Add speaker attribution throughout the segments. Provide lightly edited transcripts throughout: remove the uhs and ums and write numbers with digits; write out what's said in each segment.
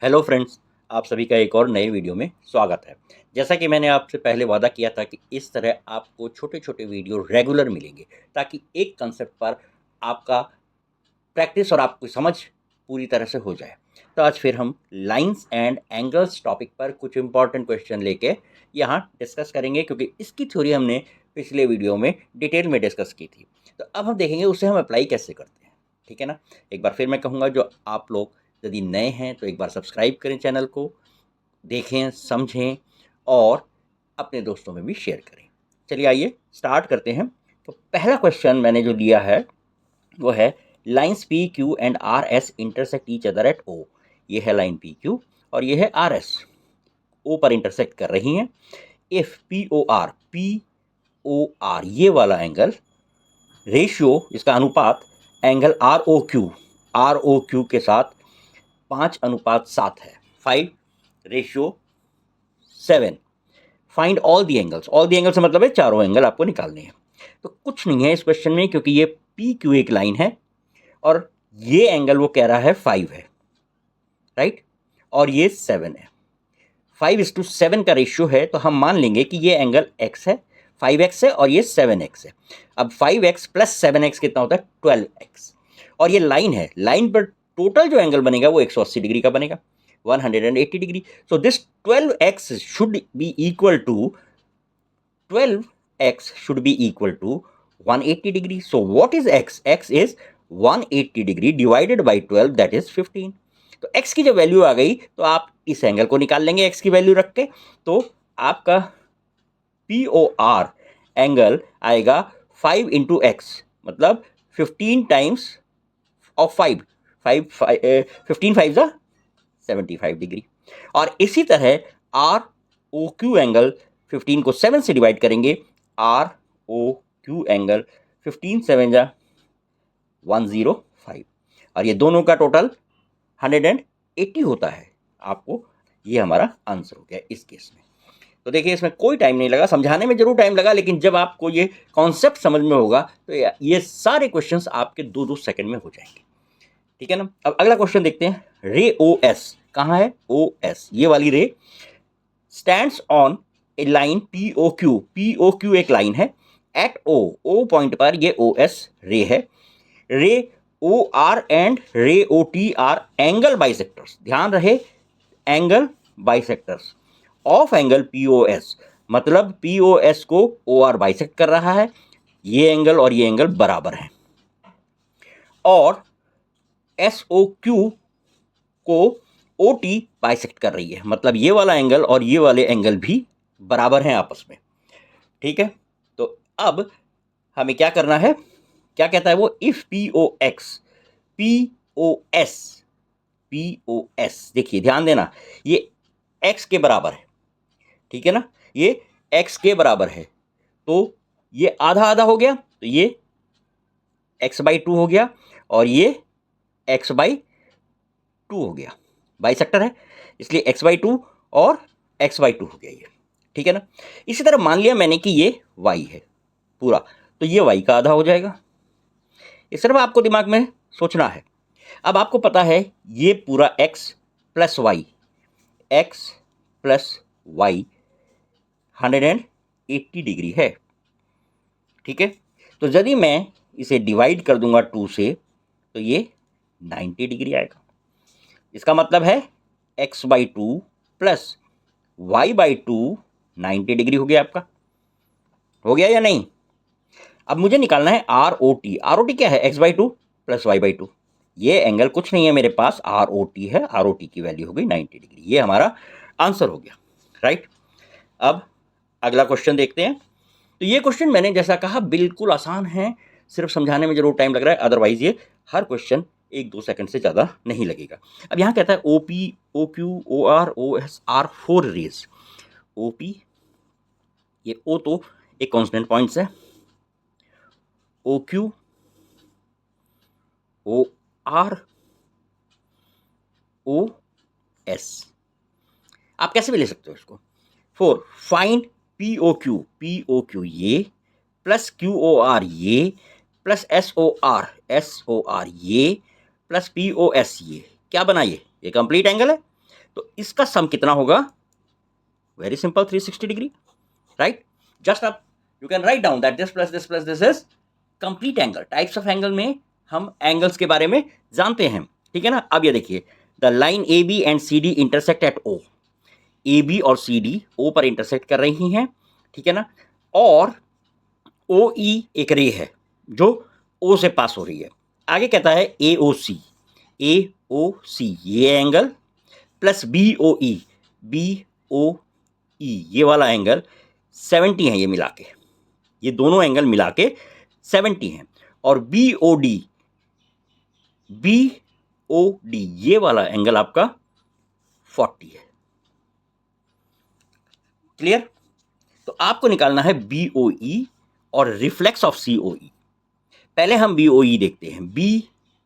Speaker 1: Hello friends, आप सभी का एक और नए वीडियो में स्वागत है। जैसा कि मैंने आपसे पहले वादा किया था कि इस तरह आपको छोटे-छोटे वीडियो रेगुलर मिलेंगे, ताकि एक कांसेप्ट पर आपका प्रैक्टिस और आपकी समझ पूरी तरह से हो जाए। तो आज फिर हम लाइन्स एंड एंगल्स टॉपिक पर कुछ इम्पोर्टेंट क्वेश्चन लेके यहाँ डिस्कस करेंगे, क्योंकि इसकी थ्योरी हमने पिछले वीडियो में डिटेल में डिस्कस की थी। तो अब हम देखेंगे उसे हम अप्लाई कैसे करते हैं, ठीक है ना? एक बार फिर मैं कहूँगा, जो आप लोग यदि नए हैं तो एक बार सब्सक्राइब करें चैनल को, देखें, समझें और अपने दोस्तों में भी शेयर करें। चलिए आइए स्टार्ट करते हैं। तो पहला क्वेश्चन मैंने जो लिया है वो है, lines P Q and R S intersect each other at O. ये है लाइन पी क्यू और ये है आर एस, ओ पर इंटरसेक्ट कर रही हैं। इफ पी ओ आर ये वाला एंगल, रेशियो इसका अनुपात एंगल आर ओ क्यू के साथ 5:7 है, 5:7। Find all the angles, all the angle से मतलब है चारों एंगल आपको निकालने हैं। तो कुछ नहीं है इस क्वेश्चन में, क्योंकि ये पी क्यू एक लाइन है और ये एंगल वो कह रहा है 5 है, राइट, और ये 7 है। 5:7 का रेशियो है, तो हम मान लेंगे कि ये एंगल x है, 5x है और ये 7x है। अब 5x प्लस 7x कितना होता है? 12x। और ये लाइन है, लाइन पर टोटल जो एंगल बनेगा वो 180 डिग्री का बनेगा, 180 degree. So this 12x should be equal to 180 degree. So what is x? X is 180 degree divided by 12, that is 15. तो x की जब वैल्यू आ गई तो आप इस एंगल को निकाल लेंगे x की वैल्यू रख के। तो आपका पी ओ आर एंगल आएगा 5 इंटू एक्स, मतलब 15 टाइम्स ऑफ 5, 15 5 ज़ा 75 डिग्री। और इसी तरह आर ओ क्यू एंगल 15 को 7 से डिवाइड करेंगे, आर ओ क्यू एंगल 15 7 जा 105, और ये दोनों का टोटल 180 होता है। आपको ये हमारा आंसर हो गया इस केस में। तो देखिए, इसमें कोई टाइम नहीं लगा, समझाने में जरूर टाइम लगा, लेकिन जब आपको ये कॉन्सेप्ट समझ में होगा तो ये सारे क्वेश्चंस आपके 2-2 सेकंड में हो जाएंगे, ठीक है ना? अब अगला क्वेश्चन देखते हैं। रे ओ एस कहाँ है? ओ एस, ये वाली ray stands on a line P O Q एक लाइन है, एट ओ पॉइंट पर ये ओ एस रे है। रे ओ R and ray O T R angle bisectors, ध्यान रहे, angle bisectors of angle P O S, मतलब पी ओ एस को ओ आर बाइसेक्ट कर रहा है, ये एंगल और ये एंगल बराबर है। और एस ओ क्यू को ओ टी बाइसेक्ट कर रही है, मतलब ये वाला एंगल और ये वाले एंगल भी बराबर हैं आपस में, ठीक है? तो अब हमें क्या करना है, क्या कहता है वो? If P O X P O S, देखिए ध्यान देना, ये एक्स के बराबर है, ठीक है ना? ये एक्स के बराबर है, तो ये आधा आधा हो गया, तो ये x/2 हो गया और ये x/2 हो गया, बाइसेक्टर है इसलिए x/2 और x/2 हो गया ये, ठीक है ना? इसी तरह मान लिया मैंने कि ये y है पूरा, तो ये y का आधा हो जाएगा। इस तरह आपको दिमाग में सोचना है। अब आपको पता है ये पूरा x प्लस वाई 180 डिग्री है, ठीक है? तो यदि मैं इसे डिवाइड कर दूंगा 2 से, तो ये 90 डिग्री आएगा। इसका मतलब है x/2 प्लस y/2 90 डिग्री हो गया आपका, हो गया या नहीं? अब मुझे निकालना है R O T. R O T क्या है? x/2 plus y/2। ये एंगल कुछ नहीं है मेरे पास, आर ओ टी है, आर ओ टी की वैल्यू हो गई 90 डिग्री। ये हमारा आंसर हो गया, राइट? अब अगला क्वेश्चन देखते हैं। तो ये क्वेश्चन मैंने जैसा कहा बिल्कुल आसान है, सिर्फ समझाने में जरूर टाइम लग रहा है, अदरवाइज ये हर क्वेश्चन 1-2 सेकंड से ज़्यादा नहीं लगेगा। अब यहाँ कहता है O P O Q O R O S are 4 rays. O P, ये ओ तो एक कॉन्स्टेंट पॉइंट्स है, O Q O R O S, आप कैसे भी ले सकते हो इसको। 4 फाइंड पी ओ क्यू ये प्लस क्यू ओ आर ये प्लस एस ओ आर ये प्लस पी ओ एस ये, क्या बना? ये कंप्लीट एंगल है। तो इसका सम कितना होगा? Very simple, 360 degree, right? Just आप you can write down that this plus this is complete angle. Types of angle में हम एंगल्स के बारे में जानते हैं, ठीक है ना? अब ये देखिए, the line A B and C D intersect at O. A B और सी डी ओ पर इंटरसेक्ट कर रही हैं, ठीक है ना? और ओ ई एक रे है जो ओ से पास हो रही है। आगे कहता है ए ओ सी, ए ओ सी ये एंगल प्लस बी ओ ई, बी ओ ई ये वाला एंगल 70 है। ये मिला के, ये दोनों एंगल मिला के 70 हैं। और बी ओ डी ये वाला एंगल आपका 40 है। क्लियर? तो आपको निकालना है बी ओ ई और रिफ्लेक्स ऑफ सी ओ ई। पहले हम बी ओ ई देखते हैं। बी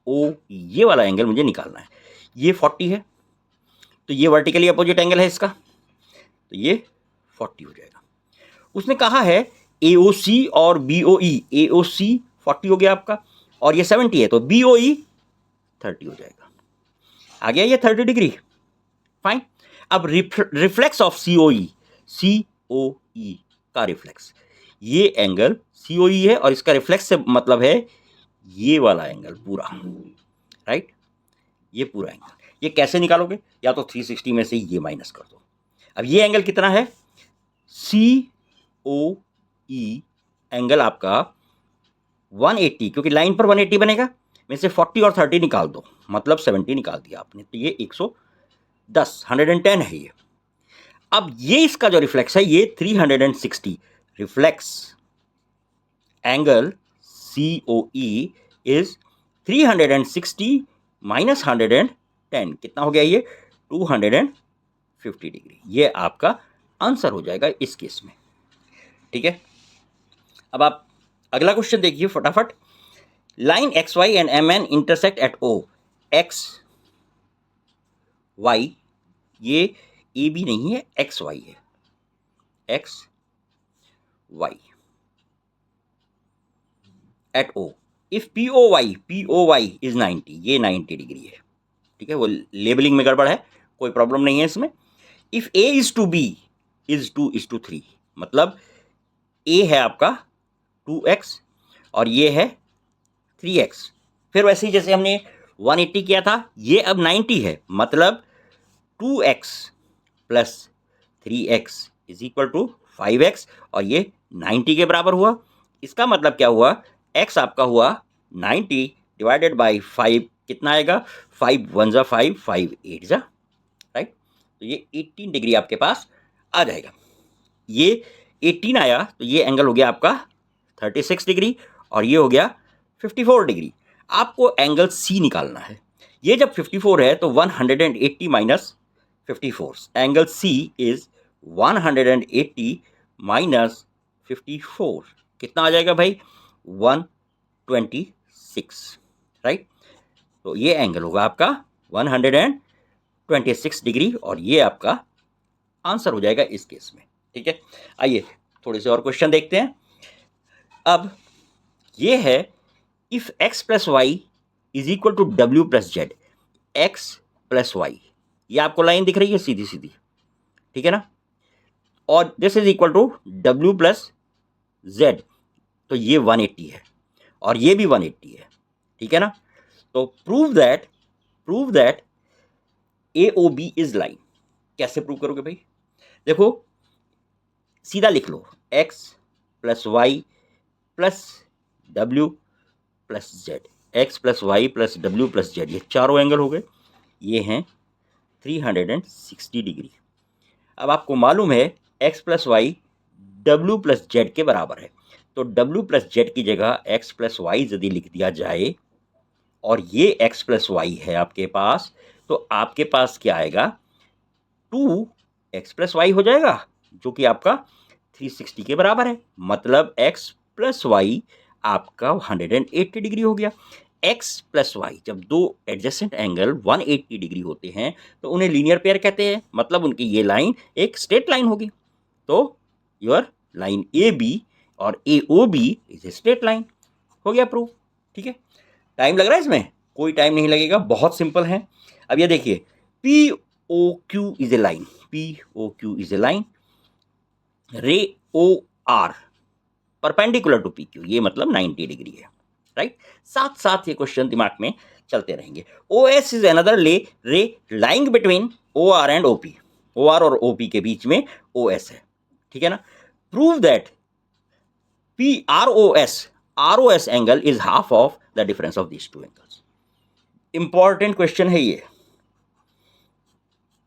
Speaker 1: ओ ई ये वाला एंगल मुझे निकालना है। ये 40 है, तो ये वर्टिकली अपोजिट एंगल है इसका, तो ये 40 हो जाएगा। उसने कहा है ए ओ सी और बी ओ ई, ए ओ सी 40 हो गया आपका, और ये 70 है, तो बी ओ ई 30 हो जाएगा। आ गया ये 30 डिग्री, फाइन। अब रिफ्लेक्स ऑफ सी ओ ई का रिफ्लेक्स, ये एंगल सी ओ ई है और इसका रिफ्लेक्स से मतलब है ये वाला एंगल पूरा, राइट? ये पूरा एंगल। ये कैसे निकालोगे? या तो 360 में से ये माइनस कर दो। अब ये एंगल कितना है? सी ओ ई एंगल आपका 180, क्योंकि लाइन पर 180 बनेगा, में से 40 और 30 निकाल दो, मतलब 70 निकाल दिया आपने, तो ये 110 है ये। अब ये इसका जो रिफ्लेक्स है ये 360, reflex angle C O E is 360 minus 110, कितना हो गया ये? 250 डिग्री। ये आपका आंसर हो जाएगा इस केस में, ठीक है? अब आप अगला क्वेश्चन देखिए फटाफट। Line X Y and M N intersect at O. X Y, ये ए बी नहीं है, एक्स वाई है, X Y at O. If P O Y is 90, ये 90 डिग्री है, ठीक है? वो लेबलिंग में गड़बड़ है, कोई प्रॉब्लम नहीं है इसमें। If A is to B is 2:3, मतलब ए है आपका 2x और ये है 3x। फिर वैसे ही जैसे हमने 180 किया था, ये अब 90 है, मतलब 2x plus 3x is equal to 5x, और ये 90 के बराबर हुआ। इसका मतलब क्या हुआ? x आपका हुआ 90 डिवाइडेड बाई 5, कितना आएगा? 5 1 जा 5, 5 8 जा, राइट? तो ये 18 डिग्री आपके पास आ जाएगा। ये 18 आया तो ये एंगल हो गया आपका 36 डिग्री और ये हो गया 54 डिग्री। आपको एंगल सी निकालना है। ये जब 54 है तो 180 minus 54, angle C is 180 minus 54, कितना आ जाएगा भाई? 126, राइट? तो ये एंगल होगा आपका 126 डिग्री और ये आपका आंसर हो जाएगा इस केस में, ठीक है? आइए थोड़े से और क्वेश्चन देखते हैं। अब ये है if x plus Y is equal to W plus Z, X plus Y, ये आपको लाइन दिख रही है सीधी सीधी, ठीक है ना? और this is equal to W plus Z, तो ये 180 है और ये भी 180 है, ठीक है ना? तो prove that A O B is line. कैसे प्रूव करोगे भाई? देखो सीधा लिख लो, x plus Y plus W plus Z, X plus Y plus W plus Z, ये चारों एंगल हो गए, ये हैं 360 डिग्री। अब आपको मालूम है x plus Y W plus Z के बराबर है, तो डब्ल्यू प्लस जेड की जगह x प्लस वाई यदि लिख दिया जाए और ये x प्लस वाई है आपके पास, तो आपके पास क्या आएगा? 2x प्लस वाई हो जाएगा, जो कि आपका 360 के बराबर है, मतलब x प्लस वाई आपका 180 डिग्री हो गया। x प्लस वाई, जब दो एडजेसेंट एंगल 180 डिग्री होते हैं तो उन्हें लीनियर पेयर कहते हैं, मतलब उनकी ये लाइन एक स्ट्रेट लाइन होगी। तो योर लाइन ए बी और A O B is a straight line, हो गया प्रूफ, ठीक है? टाइम लग रहा है इसमें? कोई टाइम नहीं लगेगा, बहुत सिंपल है। अब ये देखिए, P POQ is a line. POQ is a line. Ray OR perpendicular to PQ, ये मतलब 90 डिग्री है, राइट। साथ साथ ये क्वेश्चन दिमाग में चलते रहेंगे। OS इज अनदर रे lying between OR and OP। OR और OP के बीच में OS है, ठीक है ना। Prove that ROS angle is half of the difference of these two angles. Important question है ये,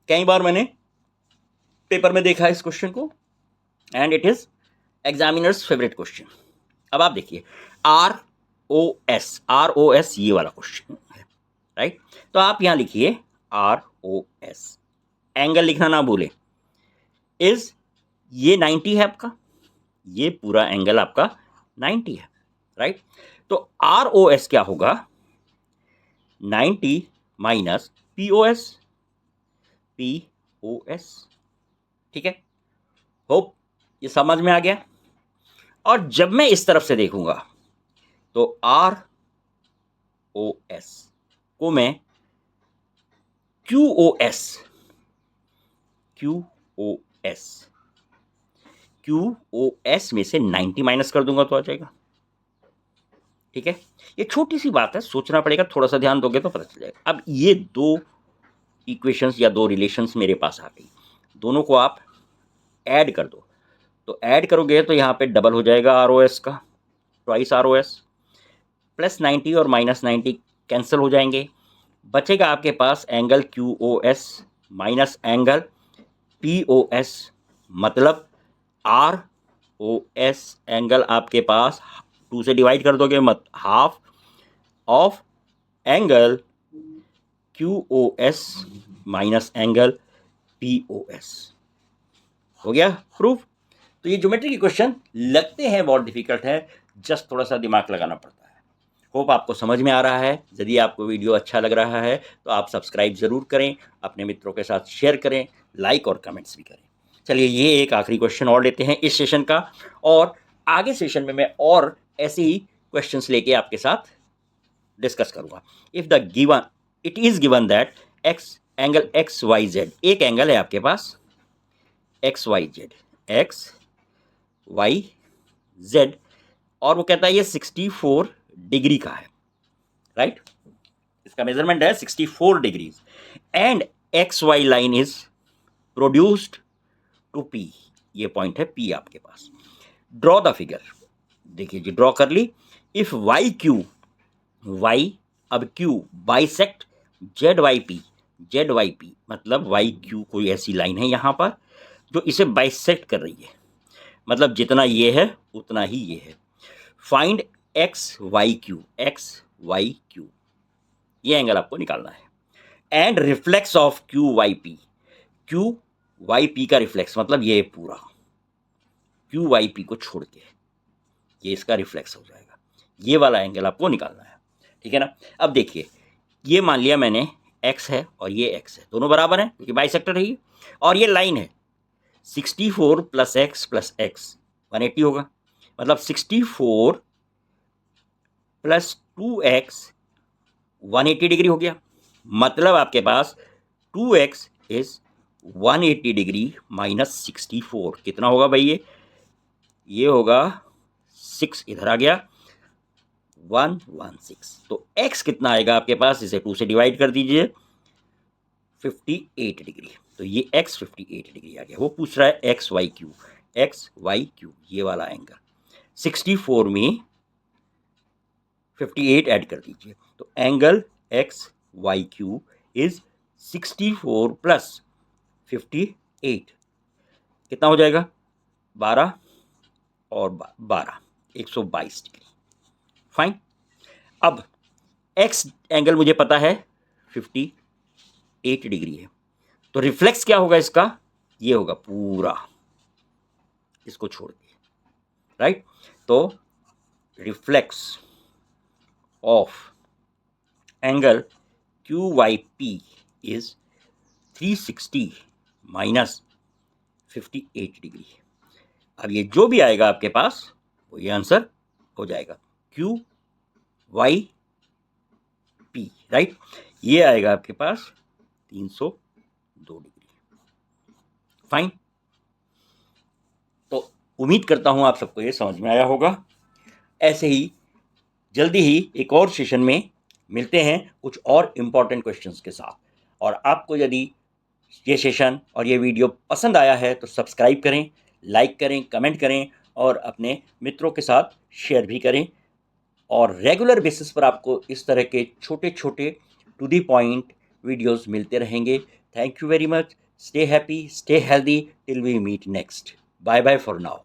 Speaker 1: कई बार मैंने पेपर में देखा है इस क्वेश्चन को, and it is examiners favourite question. अब आप देखिए, ROS ये वाला क्वेश्चन है, राइट। तो आप यहां लिखिए ROS, एंगल लिखना ना भूले। इज ये 90 है आपका, ये पूरा एंगल आपका 90 है, राइट। तो ROS क्या होगा, 90 माइनस POS, ठीक है। होप ये समझ में आ गया। और जब मैं इस तरफ से देखूंगा तो ROS को मैं QOS में से 90 माइनस कर दूंगा तो आ जाएगा, ठीक है। ये छोटी सी बात है, सोचना पड़ेगा, थोड़ा सा ध्यान दोगे तो पता चल जाएगा। अब ये दो इक्वेशंस या दो रिलेशंस मेरे पास आ गई, दोनों को आप ऐड कर दो। तो ऐड करोगे तो यहाँ पे डबल हो जाएगा ROS का, ट्वाइस ROS, प्लस 90 और माइनस 90 कैंसिल हो जाएंगे। बचेगा आपके पास angle QOS minus angle POS, मतलब ROS एंगल आपके पास 2 से डिवाइड कर दोगे, मत half of angle QOS minus angle POS। हो गया प्रूफ। तो ये ज्योमेट्री के क्वेश्चन लगते हैं बहुत डिफिकल्ट है, जस्ट थोड़ा सा दिमाग लगाना पड़ता है। होप आपको समझ में आ रहा है। यदि आपको वीडियो अच्छा लग रहा है तो आप सब्सक्राइब ज़रूर करें, अपने मित्रों के साथ शेयर करें, लाइक और कमेंट्स भी करें। चलिए ये एक आखिरी क्वेश्चन और लेते हैं इस सेशन का, और आगे सेशन में मैं और ऐसे ही क्वेश्चंस लेके आपके साथ डिस्कस करूंगा। If the given it is given that angle XYZ, एक एंगल है आपके पास XYZ, और वो कहता है ये 64 डिग्री का है, राइट। इसका मेजरमेंट है 64 degrees, and XY line is produced to P, ये पॉइंट है P आपके पास। ड्रॉ द फिगर, देखिए जी ड्रॉ कर ली। इफ Y अब Q बाइसेक्ट ZYP मतलब YQ कोई ऐसी लाइन है यहाँ पर जो इसे बाइसेक्ट कर रही है, मतलब जितना ये है उतना ही ये है। फाइंड XYQ, ये एंगल आपको निकालना है। एंड रिफ्लेक्स ऑफ QYP का रिफ्लेक्स मतलब ये पूरा QYP को छोड़ के ये इसका रिफ्लेक्स हो जाएगा, ये वाला एंगल आपको निकालना है, ठीक है ना। अब देखिए, ये मान लिया मैंने X है और ये X है, दोनों बराबर हैं क्योंकि बाइसेक्टर है ये, और ये लाइन है 64 प्लस X 180 होगा, मतलब 64 प्लस 2X 180 डिग्री हो गया। मतलब आपके पास 2X इज 180 डिग्री माइनस 64, कितना होगा भाई, ये होगा 6, इधर आ गया 116। तो X कितना आएगा आपके पास, इसे 2 से डिवाइड कर दीजिए, 58 डिग्री। तो ये X 58 डिग्री आ गया। वो पूछ रहा है XYQ, ये वाला एंगल 64 में 58 ऐड कर दीजिए, तो एंगल XYQ इज 64 प्लस 58, कितना हो जाएगा, 12 और 12 122 डिग्री। फाइन। अब X एंगल मुझे पता है 58 डिग्री है, तो रिफ्लेक्स क्या होगा इसका, ये होगा पूरा, इसको छोड़ के, राइट। तो reflex of angle QYP is 360 minus 58 degree. अब ये जो भी आएगा आपके पास वो ये आंसर हो जाएगा QYP, राइट। ये आएगा आपके पास 360 2 डिग्री। फाइन। तो उम्मीद करता हूं आप सबको ये समझ में आया होगा। ऐसे ही जल्दी ही एक और सेशन में मिलते हैं कुछ और इम्पॉर्टेंट क्वेश्चंस के साथ। और आपको यदि ये सेशन और ये वीडियो पसंद आया है तो सब्सक्राइब करें, लाइक करें, कमेंट करें और अपने मित्रों के साथ शेयर भी करें। और रेगुलर बेसिस पर आपको इस तरह के छोटे छोटे टू दी पॉइंट वीडियोस मिलते रहेंगे। Thank you very much. Stay happy, stay healthy till we meet next. Bye bye for now.